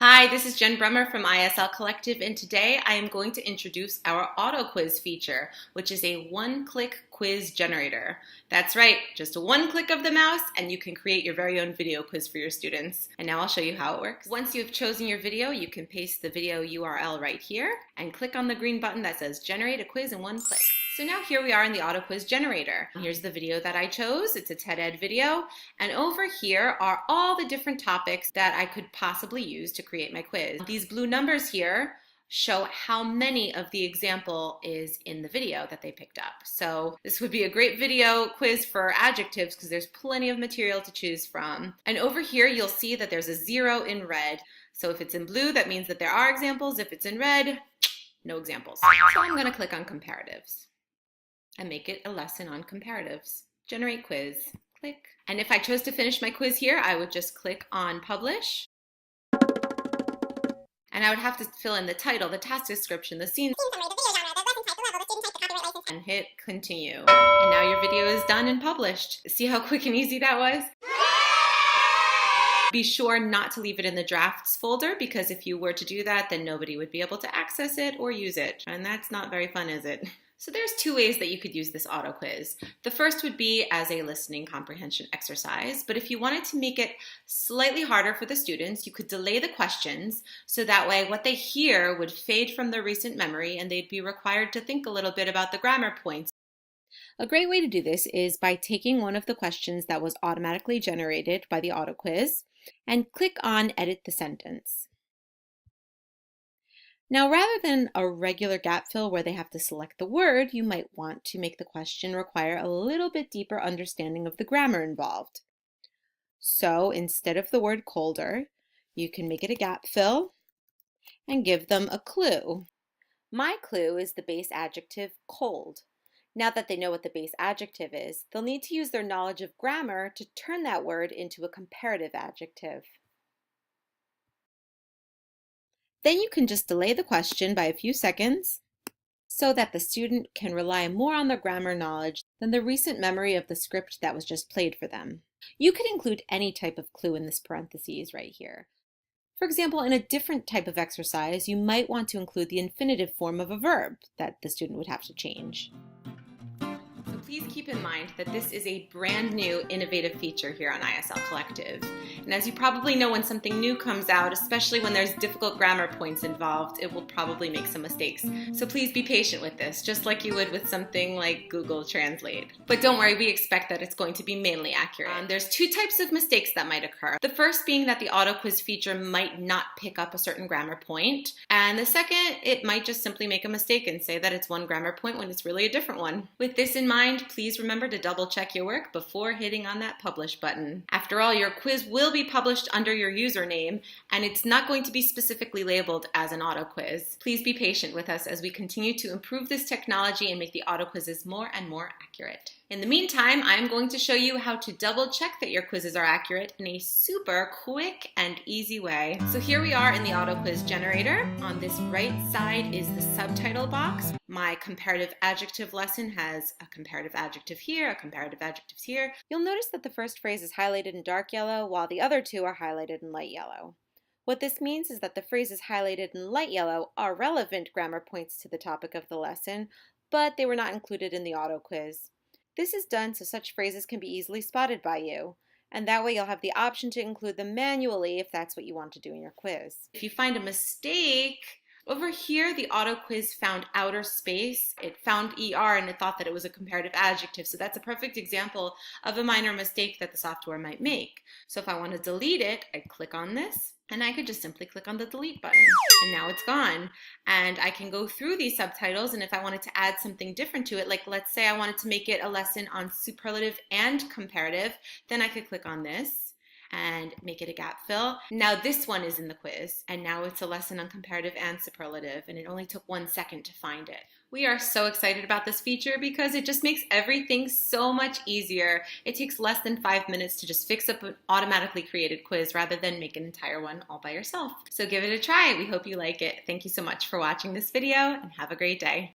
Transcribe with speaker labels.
Speaker 1: Hi, this is Jen Brummer from ISL Collective, and today I am going to introduce our auto quiz feature, which is a one-click quiz generator. That's right, just one click of the mouse and you can create your very own video quiz for your students. And now I'll show you how it works. Once you've chosen your video, you can paste the video URL right here and click on the green button that says Generate a Quiz in one click. So now here we are in the auto quiz generator. Here's the video that I chose. It's a TED Ed video. And over here are all the different topics that I could possibly use to create my quiz. These blue numbers here show how many of the example is in the video that they picked up. So this would be a great video quiz for adjectives because there's plenty of material to choose from. And over here you'll see that there's a 0 in red. So if it's in blue, that means that there are examples. If it's in red, no examples. So I'm going to click on comparatives and make it a lesson on comparatives. Generate quiz, click. And if I chose to finish my quiz here, I would just click on publish. And I would have to fill in the title, the task description, the scene summary, the video genre, the lesson type, the level, the student type, the copyright license, and hit continue. And now your video is done and published. See how quick and easy that was? Be sure not to leave it in the drafts folder because if you were to do that, then nobody would be able to access it or use it. And that's not very fun, is it? So there's two ways that you could use this auto quiz. The first would be as a listening comprehension exercise, but if you wanted to make it slightly harder for the students, you could delay the questions so that way what they hear would fade from their recent memory and they'd be required to think a little bit about the grammar points. A great way to do this is by taking one of the questions that was automatically generated by the auto quiz and click on Edit the Sentence. Now, rather than a regular gap fill where they have to select the word, you might want to make the question require a little bit deeper understanding of the grammar involved. So instead of the word colder, you can make it a gap fill and give them a clue. My clue is the base adjective cold. Now that they know what the base adjective is, they'll need to use their knowledge of grammar to turn that word into a comparative adjective. Then you can just delay the question by a few seconds so that the student can rely more on their grammar knowledge than the recent memory of the script that was just played for them. You could include any type of clue in this parentheses right here. For example, in a different type of exercise, you might want to include the infinitive form of a verb that the student would have to change. So please keep in mind that this is a brand new innovative feature here on ISL Collective. And as you probably know, when something new comes out, especially when there's difficult grammar points involved, it will probably make some mistakes. So please be patient with this, just like you would with something like Google Translate. But don't worry, we expect that it's going to be mainly accurate. There's two types of mistakes that might occur. The first being that the auto quiz feature might not pick up a certain grammar point. And the second, it might just simply make a mistake and say that it's one grammar point when it's really a different one. With this in mind, please remember to double check your work before hitting on that publish button. After all, your quiz will be published under your username, and it's not going to be specifically labeled as an auto quiz. Please be patient with us as we continue to improve this technology and make the auto quizzes more and more accurate. In the meantime, I'm going to show you how to double check that your quizzes are accurate in a super quick and easy way. So here we are in the auto quiz generator. On this right side is the subtitle box. My comparative adjective lesson has a comparative adjective here, a comparative adjectives here. You'll notice that the first phrase is highlighted in dark yellow while the other two are highlighted in light yellow. What this means is that the phrases highlighted in light yellow are relevant grammar points to the topic of the lesson, but they were not included in the auto quiz. This is done so such phrases can be easily spotted by you, and that way you'll have the option to include them manually if that's what you want to do in your quiz. If you find a mistake, over here the auto quiz found outer space. It found ER and it thought that it was a comparative adjective, so that's a perfect example of a minor mistake that the software might make. So if I want to delete it, I click on this. And I could just simply click on the delete button and now it's gone. And I can go through these subtitles, and if I wanted to add something different to it, like let's say I wanted to make it a lesson on superlative and comparative, then I could click on this and make it a gap fill. Now this one is in the quiz, and now it's a lesson on comparative and superlative, and it only took 1 second to find it. We are so excited about this feature because it just makes everything so much easier. It takes less than 5 minutes to just fix up an automatically created quiz rather than make an entire one all by yourself. So give it a try. We hope you like it. Thank you so much for watching this video and have a great day.